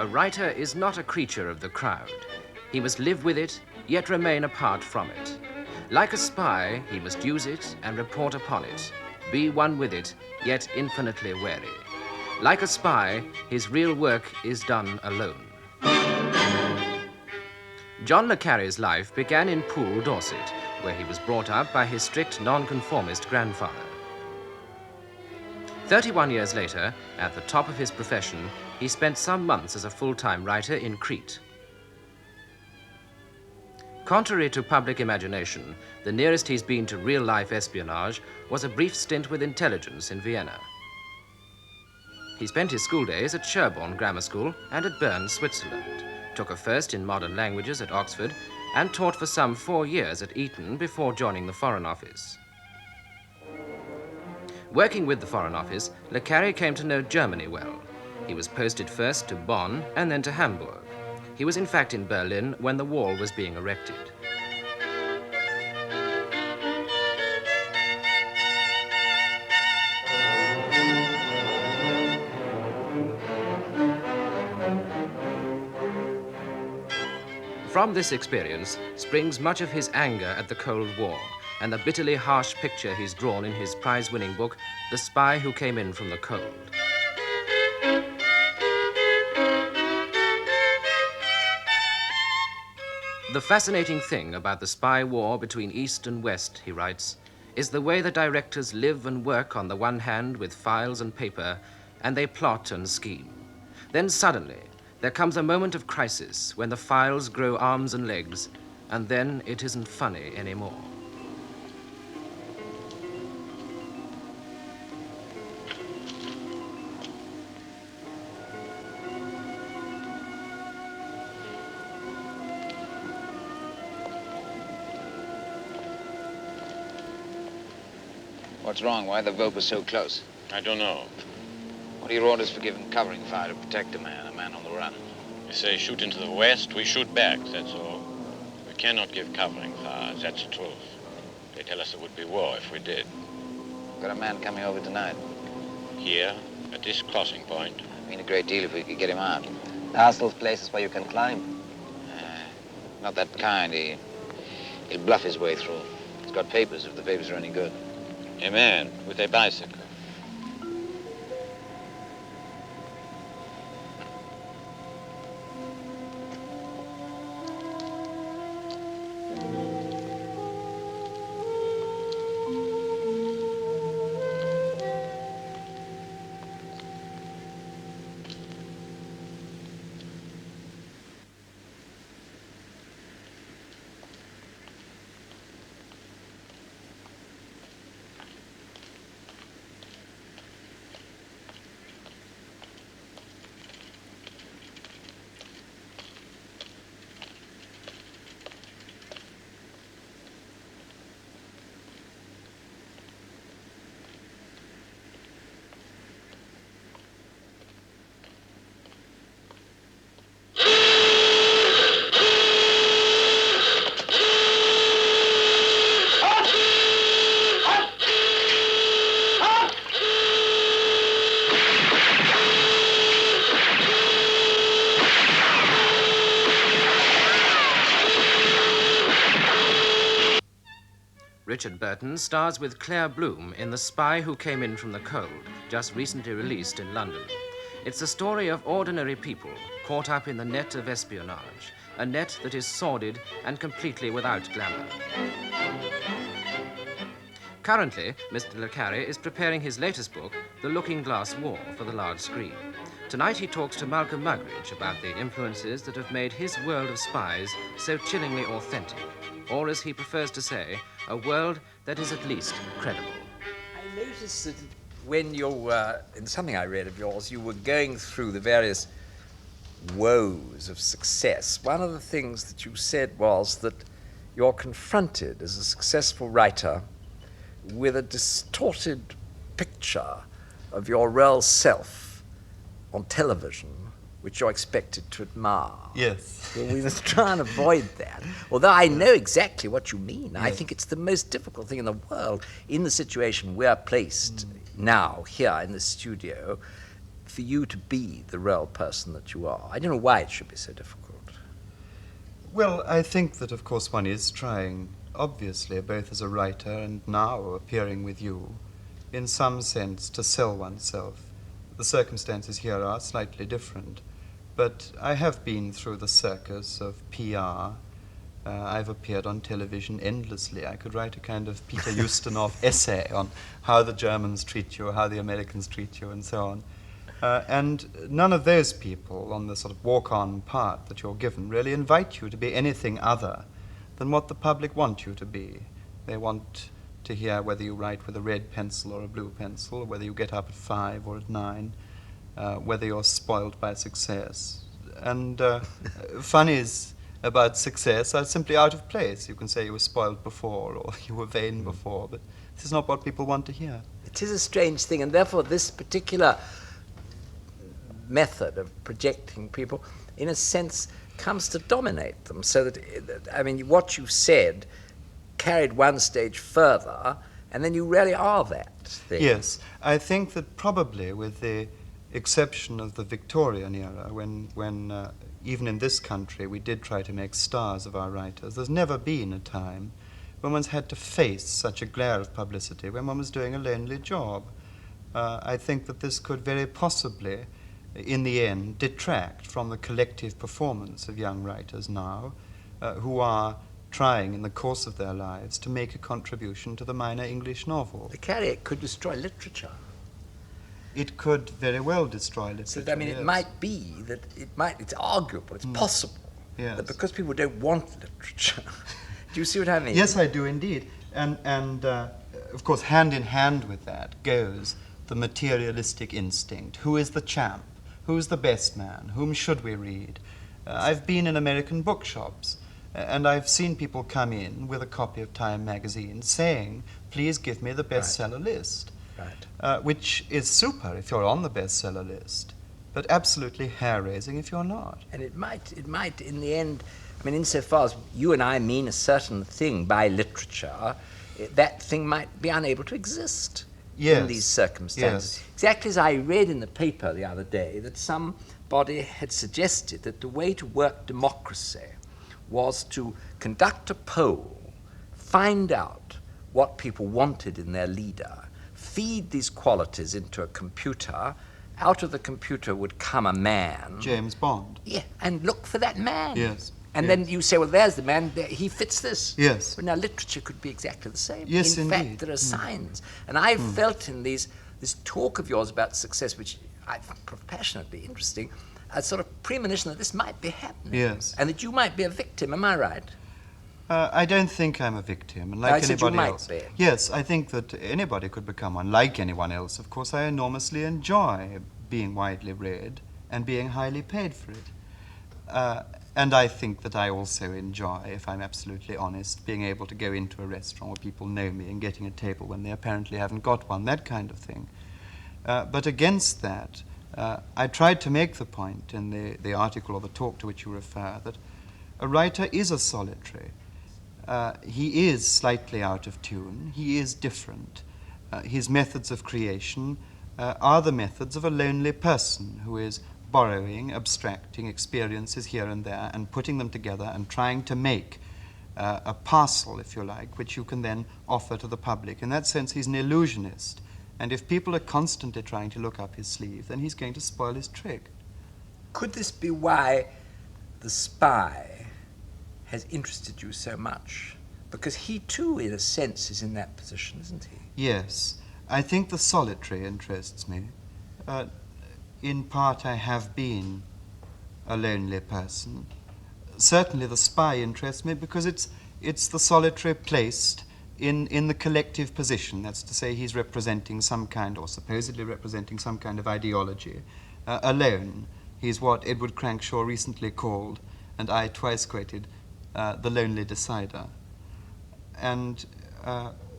writer is not a creature of the crowd. He must live with it, yet remain apart from it. Like a spy, he must use it and report upon it, be one with it, yet infinitely wary. Like a spy, his real work is done alone. John le Carré's life began in Poole, Dorset, where he was brought up by his strict nonconformist grandfather. 31 years later, at the top of his profession, he spent some months as a full-time writer in Crete. Contrary to public imagination, the nearest he's been to real-life espionage was a brief stint with intelligence in Vienna. He spent his school days at Sherborne Grammar School and at Bern, Switzerland, took a first in modern languages at Oxford, and taught for some 4 years at Eton before joining the Foreign Office. Working with the Foreign Office, le Carré came to know Germany well. He was posted first to Bonn and then to Hamburg. He was in fact in Berlin when the wall was being erected. From this experience springs much of his anger at the Cold War and the bitterly harsh picture he's drawn in his prize-winning book, The Spy Who Came In From the Cold. The fascinating thing about the spy war between East and West, he writes, is the way the directors live and work on the one hand with files and paper, and they plot and scheme. Then suddenly, there comes a moment of crisis when the files grow arms and legs, and then it isn't funny anymore. What's wrong? Why the vote was so close? I don't know. What are your orders for giving covering fire to protect a man on the run? They say shoot into the west, we shoot back, that's all. We cannot give covering fire, that's the truth. They tell us it would be war if we did. Got a man coming over tonight. Here, at this crossing point. It'd mean a great deal if we could get him out. Ask those places where you can climb. Not that kind. He'll bluff his way through. He's got papers, if the papers are any good. A man with a bicycle. Richard Burton stars with Claire Bloom in The Spy Who Came In From the Cold, just recently released in London. It's the story of ordinary people caught up in the net of espionage, a net that is sordid and completely without glamour. Currently, Mr. le Carré is preparing his latest book, The Looking Glass War, for the large screen. Tonight he talks to Malcolm Muggeridge about the influences that have made his world of spies so chillingly authentic, or as he prefers to say, a world that is at least credible. I noticed that when you were, in something I read of yours, you were going through the various woes of success. One of the things that you said was that you're confronted as a successful writer with a distorted picture of your real self on television, which you're expected to admire. Yes. Well, we must try and avoid that. Although I know exactly what you mean. Yes. I think it's the most difficult thing in the world, in the situation we're placed now, here in the studio, for you to be the real person that you are? I don't know why it should be so difficult. Well, I think that, of course, one is trying, obviously, both as a writer and now appearing with you, in some sense, to sell oneself. The circumstances here are slightly different, but I have been through the circus of PR. I've appeared on television endlessly. I could write a kind of Peter Ustinov essay on how the Germans treat you, how the Americans treat you, and so on. And none of those people on the sort of walk-on part that you're given really invite you to be anything other than what the public want you to be. They want to hear whether you write with a red pencil or a blue pencil, whether you get up at 5 or at 9, whether you're spoiled by success. And funnies about success are simply out of place. You can say you were spoiled before or you were vain before, but this is not what people want to hear. It is a strange thing, and therefore this particular method of projecting people, in a sense, comes to dominate them. So that, I mean, what you said carried one stage further, and then you really are that thing. Yes, I think that probably with the exception of the Victorian era, when even in this country we did try to make stars of our writers, there's never been a time when one's had to face such a glare of publicity when one was doing a lonely job. I think that this could very possibly, in the end, detract from the collective performance of young writers now, who are trying in the course of their lives to make a contribution to the minor English novel. Le Carré could destroy literature. It could very well destroy literature. So, I mean, yes. it might be that it's arguable, it's possible, Yes. that because people don't want literature. Do you see what I mean? Yes, I do indeed. And of course, hand in hand with that goes the materialistic instinct. Who is the champ? Who's the best man? Whom should we read? I've been in American bookshops, and I've seen people come in with a copy of Time magazine saying, please give me the bestseller list. Right. Which is super if you're on the bestseller list, but absolutely hair-raising if you're not. And it might, in the end, I mean, insofar as you and I mean a certain thing by literature, that thing might be unable to exist in these circumstances. Yes. Exactly as I read in the paper the other day that somebody had suggested that the way to work democracy was to conduct a poll, find out what people wanted in their leader, feed these qualities into a computer. Out of the computer would come a man. James Bond. Yeah, and look for that man. Yes. And yes. then you say, well, there's the man, he fits this. Yes. But now literature could be exactly the same. Yes, in indeed. fact, there are signs. And I've felt in this talk of yours about success, which I find passionately interesting, a sort of premonition that this might be happening. Yes. And that you might be a victim, am I right? I don't think I'm a victim, and like I said you anybody might else. be. Yes, I think that anybody could become one, like anyone else. Of course, I enormously enjoy being widely read and being highly paid for it. And I think that I also enjoy, if I'm absolutely honest, being able to go into a restaurant where people know me and getting a table when they apparently haven't got one, that kind of thing. But against that, I tried to make the point in the article or the talk to which you refer that a writer is a solitary. He is slightly out of tune. He is different. His methods of creation are the methods of a lonely person who is borrowing, abstracting experiences here and there and putting them together and trying to make a parcel, if you like, which you can then offer to the public. In that sense, he's an illusionist. And if people are constantly trying to look up his sleeve, then he's going to spoil his trick. Could this be why The Spy has interested you so much? Because he too, in a sense, is in that position, isn't he? Yes. I think the solitary interests me. In part, I have been a lonely person. Certainly the spy interests me because it's the solitary placed in the collective position. That's to say, he's representing some kind, or supposedly representing some kind of ideology, alone. He's what Edward Crankshaw recently called, and I twice quoted, the lonely decider. And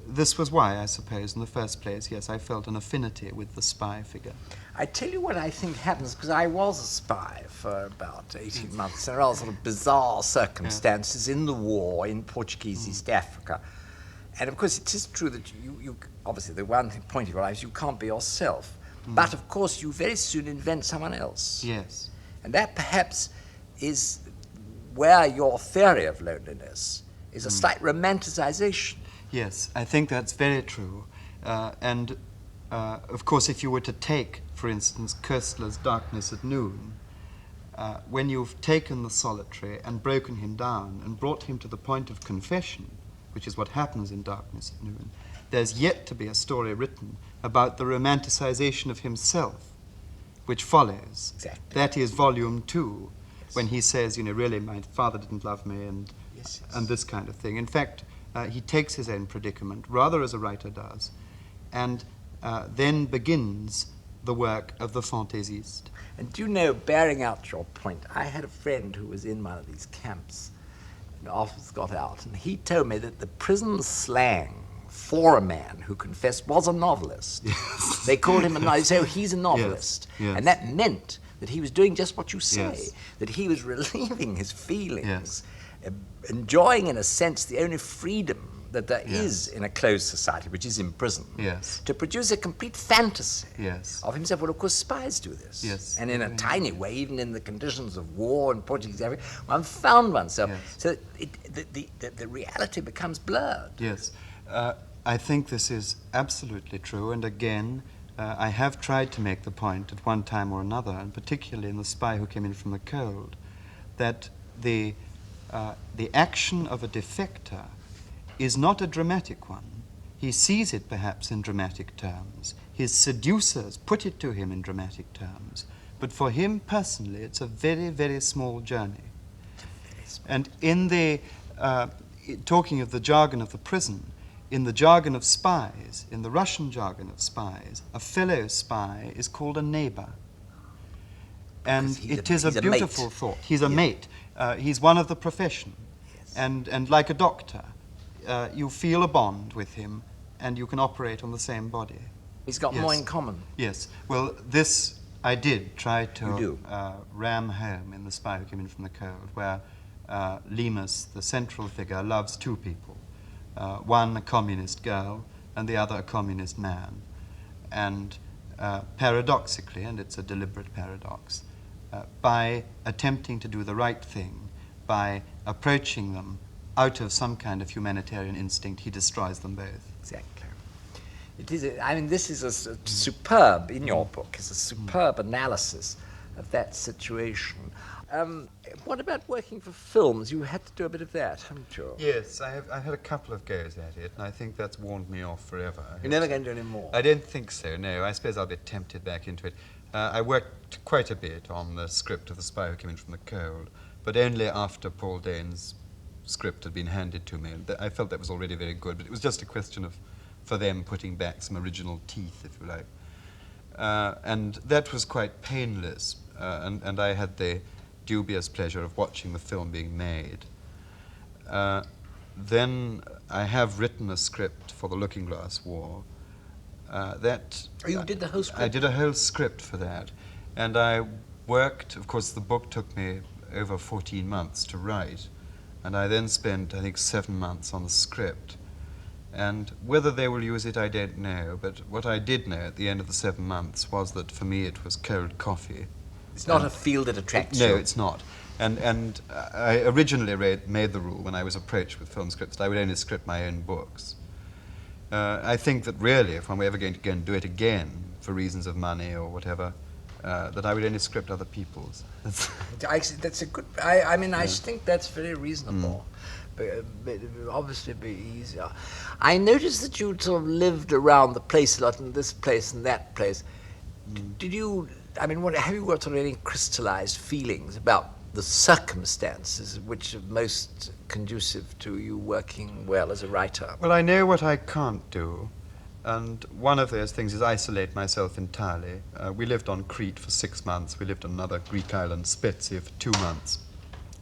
this was why, I suppose, in the first place, yes, I felt an affinity with the spy figure. I tell you what I think happens, because I was a spy for about 18 months in rather sort of bizarre circumstances in the war in Portuguese East Africa. And of course it is true that you obviously the one point of your life is you can't be yourself. But of course, you very soon invent someone else. Yes. And that perhaps is where your theory of loneliness is a slight romanticization. Yes, I think that's very true. Of course, if you were to take, for instance, Koestler's Darkness at Noon, when you've taken the solitary and broken him down and brought him to the point of confession, which is what happens in Darkness at Noon, there's yet to be a story written about the romanticization of himself, which follows. Exactly. That is volume 2, when he says, really, my father didn't love me, and this kind of thing. In fact, he takes his own predicament, rather as a writer does, and then begins the work of the fantaisiste. And do you know, bearing out your point, I had a friend who was in one of these camps and afterwards got out, and he told me that the prison slang for a man who confessed was a novelist. Yes. They called him a novelist, so he's a novelist. Yes. And that meant that he was doing just what you say, Yes. that he was relieving his feelings, Yes. enjoying, in a sense, the only freedom that there Yes. is in a closed society, which is in prison, Yes. to produce a complete fantasy Yes. of himself. Well, of course, spies do this. Yes. And in a tiny way, even in the conditions of war and Portuguese Africa, one found oneself. Yes. So the reality becomes blurred. Yes. I think this is absolutely true, and again, I have tried to make the point at one time or another, and particularly in The Spy Who Came In From the Cold, that the action of a defector is not a dramatic one. He sees it perhaps in dramatic terms. His seducers put it to him in dramatic terms. But for him personally, it's a very, very small journey. And in the, talking of the jargon of the prison, in the jargon of spies, in the Russian jargon of spies, a fellow spy is called a neighbor. And it is a beautiful mate. thought. He's a mate. He's one of the profession. Yes. And like a doctor, you feel a bond with him, and you can operate on the same body. He's got Yes. more in common. Yes. Well, this I did try You to do. ram home in The Spy Who Came In From the Cold, where Lemus, the central figure, loves two people. One a communist girl, and the other a communist man. And paradoxically, and it's a deliberate paradox, by attempting to do the right thing, by approaching them out of some kind of humanitarian instinct, he destroys them both. Exactly. It is. This is a superb, in your book, is a superb analysis of that situation. What about working for films? You had to do a bit of that, haven't you? Yes, I've had a couple of goes at it, and I think that's warned me off forever. You're never going to do any more. I don't think so, no. I suppose I'll be tempted back into it. I worked quite a bit on the script of The Spy Who Came In From the Cold, but only after Paul Dane's script had been handed to me. I felt that was already very good, but it was just a question of, for them, putting back some original teeth, if you like. And that was quite painless, and I had the dubious pleasure of watching the film being made. Then I have written a script for The Looking Glass War. You did the whole script? I did a whole script for that. And I worked, of course, the book took me over 14 months to write. And I then spent, I think, 7 months on the script. And whether they will use it, I don't know. But what I did know at the end of the 7 months was that for me it was cold coffee. It's not a field that attracts you. No, it's not. And I originally made the rule when I was approached with film scripts that I would only script my own books. I think that really, if I'm ever going to go and do it again for reasons of money or whatever, that I would only script other people's. That's a good. I think that's very reasonable. But obviously, it'd be easier. I noticed that you sort of lived around the place a lot, in this place and that place. Did you? Have you got sort of any crystallized feelings about the circumstances which are most conducive to you working well as a writer? Well, I know what I can't do, and one of those things is isolate myself entirely. We lived on Crete for 6 months. We lived on another Greek island, Spetsia, for 2 months.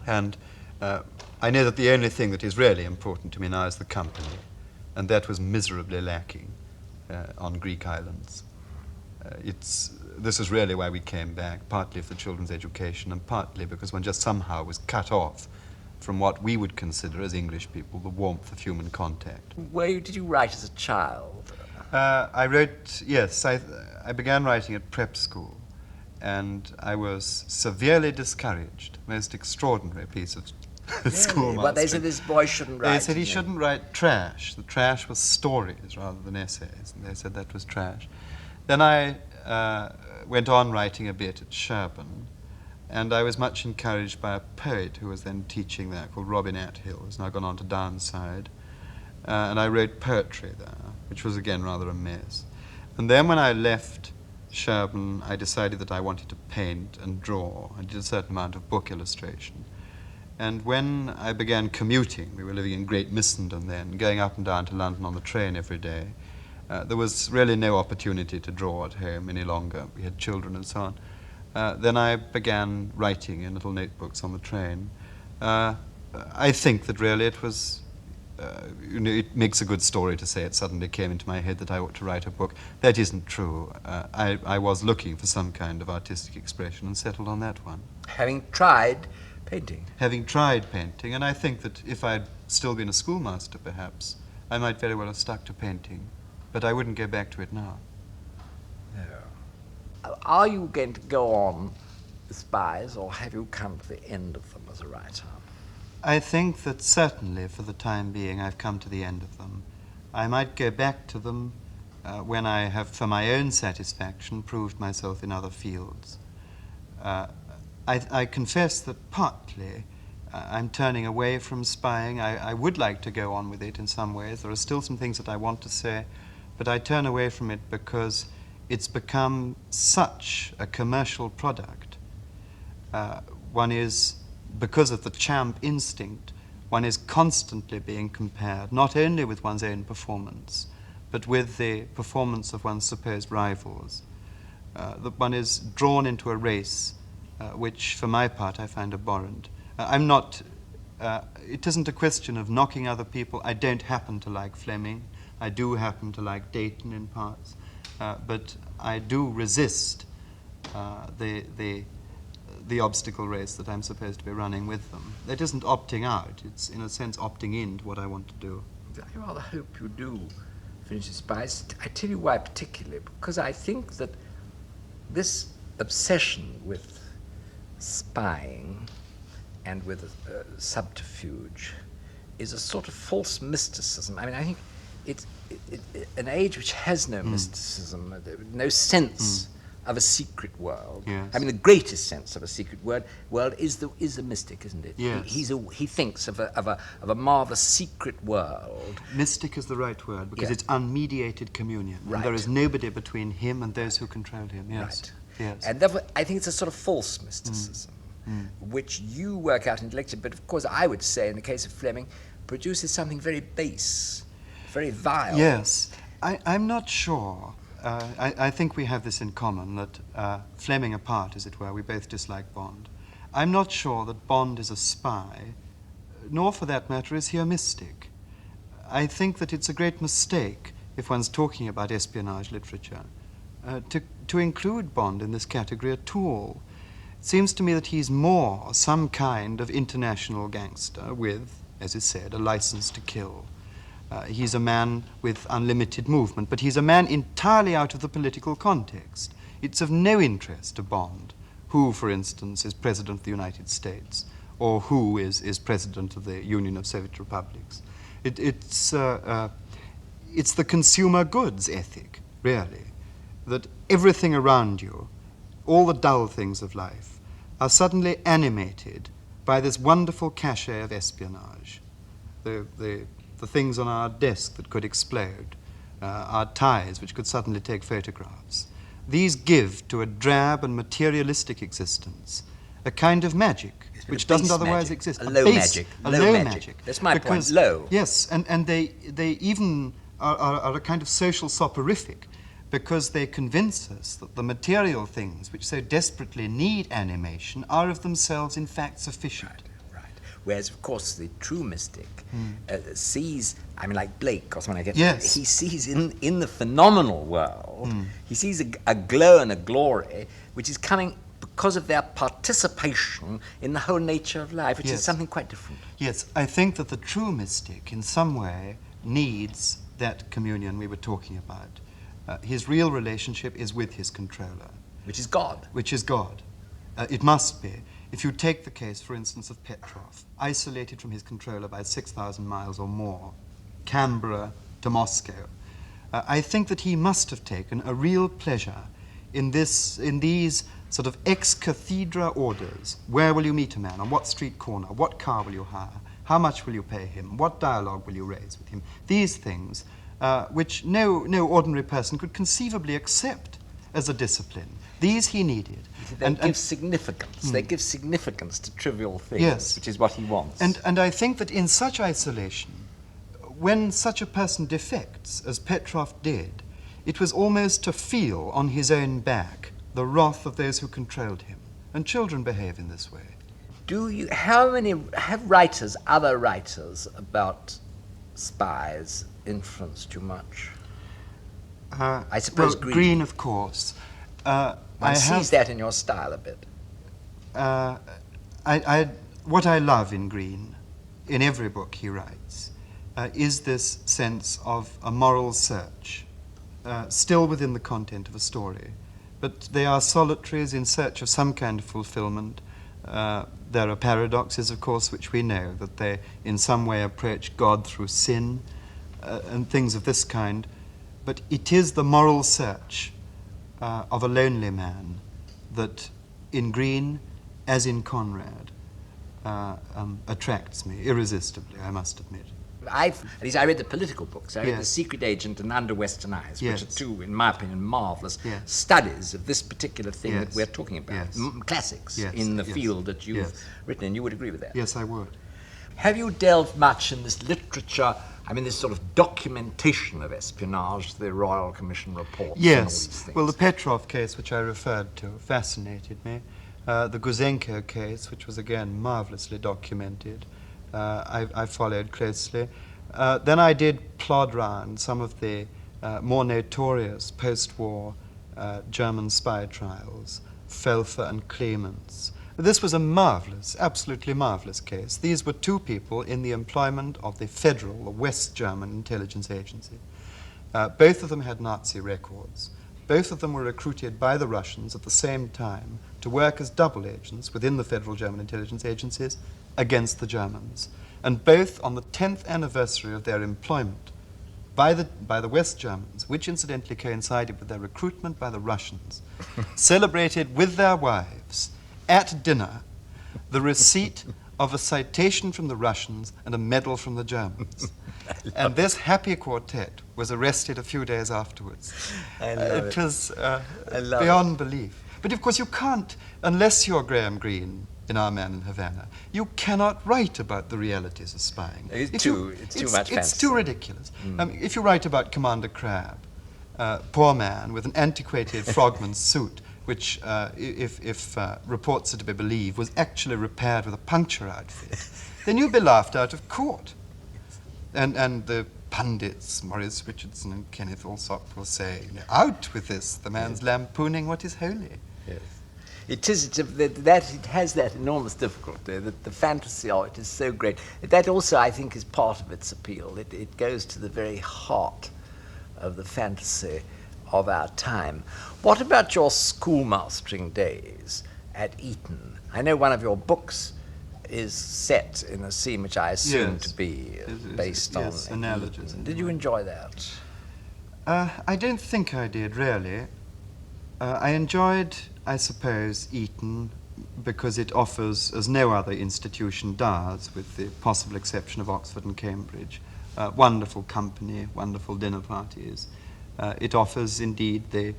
And I know that the only thing that is really important to me now is the company, and that was miserably lacking on Greek islands. This is really why we came back, partly for the children's education and partly because one just somehow was cut off from what we would consider as English people the warmth of human contact. Did you write as a child? I wrote, yes, I began writing at prep school, and I was severely discouraged. Most extraordinary piece of schoolmastering. Well, they said this boy shouldn't write. They said he shouldn't write trash. The trash was stories rather than essays, and they said that was trash. Then I went on writing a bit at Sherborne, and I was much encouraged by a poet who was then teaching there called Robin Athill, who's now gone on to Downside. And I wrote poetry there, which was again rather a mess. And then when I left Sherborne, I decided that I wanted to paint and draw. I did a certain amount of book illustration. And when I began commuting, we were living in Great Missenden then, going up and down to London on the train every day, there was really no opportunity to draw at home any longer. We had children and so on. Then I began writing in little notebooks on the train. I think that really it was, it makes a good story to say it suddenly came into my head that I ought to write a book. That isn't true. I was looking for some kind of artistic expression and settled on that one. Having tried painting. Having tried painting, and I think that if I'd still been a schoolmaster, perhaps, I might very well have stuck to painting, but I wouldn't go back to it now. No. Are you going to go on with Spies, or have you come to the end of them as a writer? I think that certainly for the time being I've come to the end of them. I might go back to them when I have, for my own satisfaction, proved myself in other fields. I confess that partly I'm turning away from spying. I would like to go on with it in some ways. There are still some things that I want to say, but I turn away from it because it's become such a commercial product. One is, because of the champ instinct, one is constantly being compared, not only with one's own performance, but with the performance of one's supposed rivals. That one is drawn into a race which, for my part, I find abhorrent. I'm not, it isn't a question of knocking other people. I don't happen to like Fleming. I do happen to like Dayton in parts. But I do resist the obstacle race that I'm supposed to be running with them. That isn't opting out. It's, in a sense, opting in to what I want to do. I rather hope you do finish the Spies. I tell you why particularly, because I think that this obsession with spying and with subterfuge is a sort of false mysticism. I mean, I think it's an age which has no mysticism, no sense of a secret world. Yes. I mean, the greatest sense of a secret world is the mystic, isn't it? Yes. He thinks of a marvelous secret world. Mystic is the right word, because Yeah. it's unmediated communion. Right. And there is nobody between him and those who control him. Yes. Right. Yes. And therefore, I think it's a sort of false mysticism, which you work out intellectually, but of course I would say, in the case of Fleming, produces something very base, very vile. Yes. I'm not sure. I think we have this in common, that Fleming apart, as it were, we both dislike Bond. I'm not sure that Bond is a spy, nor for that matter is he a mystic. I think that it's a great mistake, if one's talking about espionage literature, to include Bond in this category at all. It seems to me that he's more some kind of international gangster with, as is said, a license to kill. He's a man with unlimited movement, but he's a man entirely out of the political context. It's of no interest to Bond who, for instance, is President of the United States, or who is President of the Union of Soviet Republics. It's the consumer goods ethic, really, that everything around you, all the dull things of life, are suddenly animated by this wonderful cachet of espionage. The things on our desk that could explode, our ties which could suddenly take photographs. These give to a drab and materialistic existence a kind of magic which doesn't otherwise exist. A low magic. A low magic. That's my because, point, low. Yes, and they even are a kind of social soporific, because they convince us that the material things which so desperately need animation are of themselves in fact sufficient. Right. Whereas, of course, the true mystic sees, I mean, like Blake or someone like that, Yes. he sees in the phenomenal world, he sees a glow and a glory which is coming because of their participation in the whole nature of life, which is Yes. something quite different. Yes, I think that the true mystic, in some way, needs that communion we were talking about. His real relationship is with his controller, Which is God. which is God. It must be. If you take the case, for instance, of Petrov, isolated from his controller by 6,000 miles or more, Canberra to Moscow, I think that he must have taken a real pleasure in these sort of ex cathedra orders. Where will you meet a man? On what street corner? What car will you hire? How much will you pay him? What dialogue will you raise with him? These things, which no ordinary person could conceivably accept as a discipline. These he needed. They give significance. They give significance to trivial things, Yes. which is what he wants. And I think that in such isolation, when such a person defects, as Petrov did, it was almost to feel on his own back the wrath of those who controlled him. And children behave in this way. How many have other writers about spies influenced you much? I suppose well, Green. of course. One sees that in your style a bit. What I love in Green, in every book he writes, is this sense of a moral search, still within the content of a story. But they are solitaries in search of some kind of fulfillment. There are paradoxes, of course, which we know, that they in some way approach God through sin and things of this kind. But it is the moral search of a lonely man that in Green, as in Conrad, attracts me irresistibly, I must admit. At least I read the political books. I read Yes. The Secret Agent and Under Western Eyes, which Yes. are two, in my opinion, marvelous Yes. studies of this particular thing that Yes. we're talking about. Yes. Classics Yes. in the Yes. field that you've Yes. written, and you would agree with that. Yes, I would. Have you delved much in this literature, this sort of documentation of espionage, the Royal Commission reports and all Yes. these things? Well, the Petrov case, which I referred to, fascinated me. The Guzenko case, which was again marvelously documented, I followed closely. Then I did plod round some of the more notorious post-war German spy trials, Felfer and Clemens. This was a marvelous, absolutely marvelous case. These were two people in the employment of the Federal, the West German intelligence agency. Both of them had Nazi records. Both of them were recruited by the Russians at the same time to work as double agents within the Federal German intelligence agencies against the Germans. And both on the 10th anniversary of their employment by the West Germans, which incidentally coincided with their recruitment by the Russians, celebrated with their wives at dinner the receipt of a citation from the Russians and a medal from the Germans. And this happy quartet was arrested a few days afterwards. It was beyond belief. But of course you can't, unless you're Graham Greene in Our Man in Havana, you cannot write about the realities of spying. It's too much fantasy. It's too ridiculous. If you write about Commander Crabbe, poor man with an antiquated frogman's suit, which, if reports are to be believed, was actually repaired with a puncture outfit, then you'd be laughed out of court. And the pundits, Maurice Richardson and Kenneth Alsop, will say, out with this, the man's lampooning what is holy. Yes. It has that enormous difficulty, that the fantasy of it is so great. That also, I think, is part of its appeal. It goes to the very heart of the fantasy of our time. What about your schoolmastering days at Eton? I know one of your books is set in a scene which I assume Yes. to be based yes, on analogies. Eton. Did you enjoy that? I don't think I did, really. I enjoyed, I suppose, Eton because it offers, as no other institution does, with the possible exception of Oxford and Cambridge, wonderful company, wonderful dinner parties. It offers, indeed, the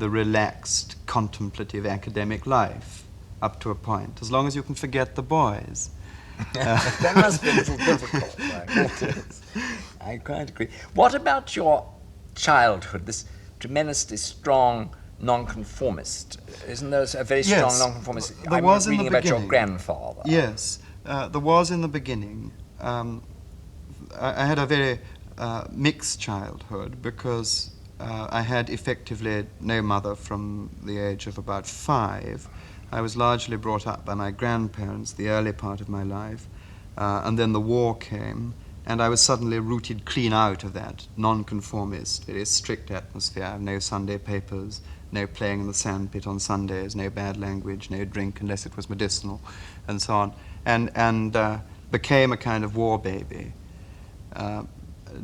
relaxed, contemplative academic life up to a point, as long as you can forget the boys. That must be a little difficult. I quite agree. What about your childhood, this tremendously strong nonconformist? Isn't there a very strong Yes, nonconformist? there I'm was in reading the about your beginning. grandfather. Yes, there was in the beginning. I had a very mixed childhood because I had effectively no mother from the age of about 5. I was largely brought up by my grandparents the early part of my life, and then the war came, and I was suddenly rooted clean out of that nonconformist, very strict atmosphere. No Sunday papers, no playing in the sandpit on Sundays, no bad language, no drink unless it was medicinal, and so on, and became a kind of war baby,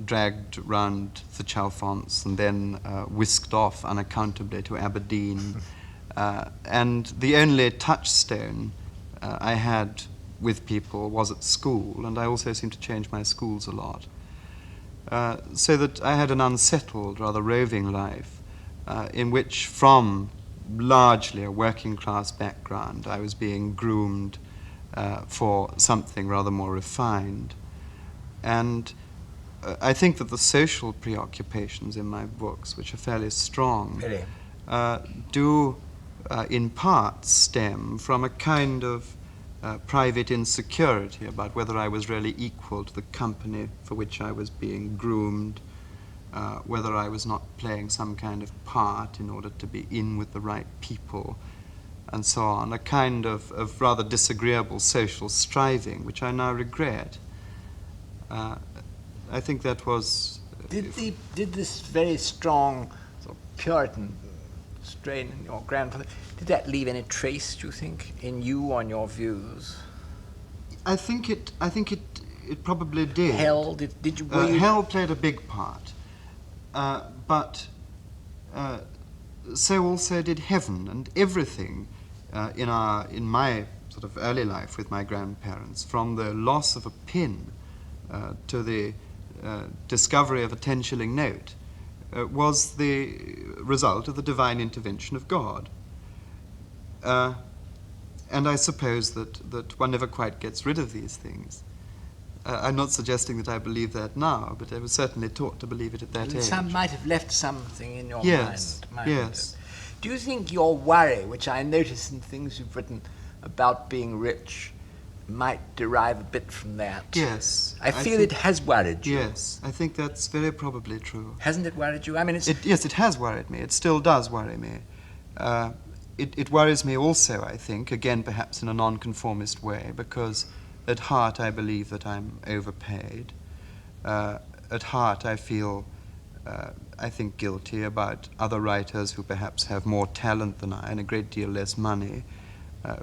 dragged round the Chalfonts and then whisked off unaccountably to Aberdeen. And the only touchstone I had with people was at school, and I also seemed to change my schools a lot. So that I had an unsettled, rather roving life, in which, from largely a working class background, I was being groomed for something rather more refined. And I think that the social preoccupations in my books, which are fairly strong, Really? do in part stem from a kind of private insecurity about whether I was really equal to the company for which I was being groomed, whether I was not playing some kind of part in order to be in with the right people, and so on, a kind of rather disagreeable social striving, which I now regret. I think that was... Did this very strong sort of Puritan strain in your grandfather, did that leave any trace, do you think, in you on your views? I think it probably did. Hell, did you... Hell played a big part, but so also did heaven, and everything in my sort of early life with my grandparents, from the loss of a pin to the discovery of a 10-shilling note, was the result of the divine intervention of God. And I suppose that one never quite gets rid of these things. I'm not suggesting that I believe that now, but I was certainly taught to believe it at that age. Some might have left something in your Yes, mind. yes. Do you think your worry, which I notice in things you've written about being rich, might derive a bit from that? Yes. I feel it has worried you. Yes, I think that's very probably true. Hasn't it worried you? I mean, Yes, it has worried me. It still does worry me. It worries me also, I think, again perhaps in a nonconformist way, because at heart I believe that I'm overpaid. At heart I feel, I think, guilty about other writers who perhaps have more talent than I and a great deal less money,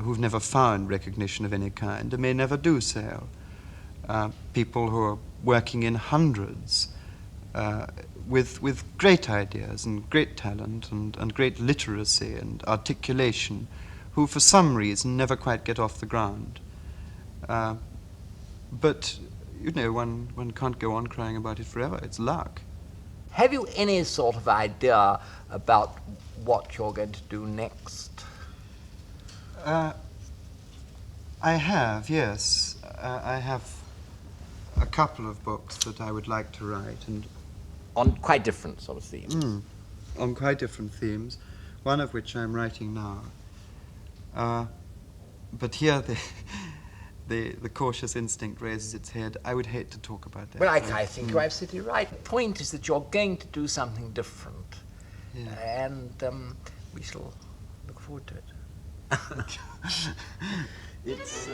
who've never found recognition of any kind and may never do so. People who are working in hundreds with great ideas and great talent and great literacy and articulation, who for some reason never quite get off the ground. But, you know, one can't go on crying about it forever. It's luck. have you any sort of idea about what you're going to do next? I have, yes. I have a couple of books that I would like to write, and On quite different sort of themes. on quite different themes, one of which I'm writing now. But here the cautious instinct raises its head. I would hate to talk about that. Well, I think you're absolutely right. The point is that you're going to do something different. Yeah. And we shall look forward to it. It's...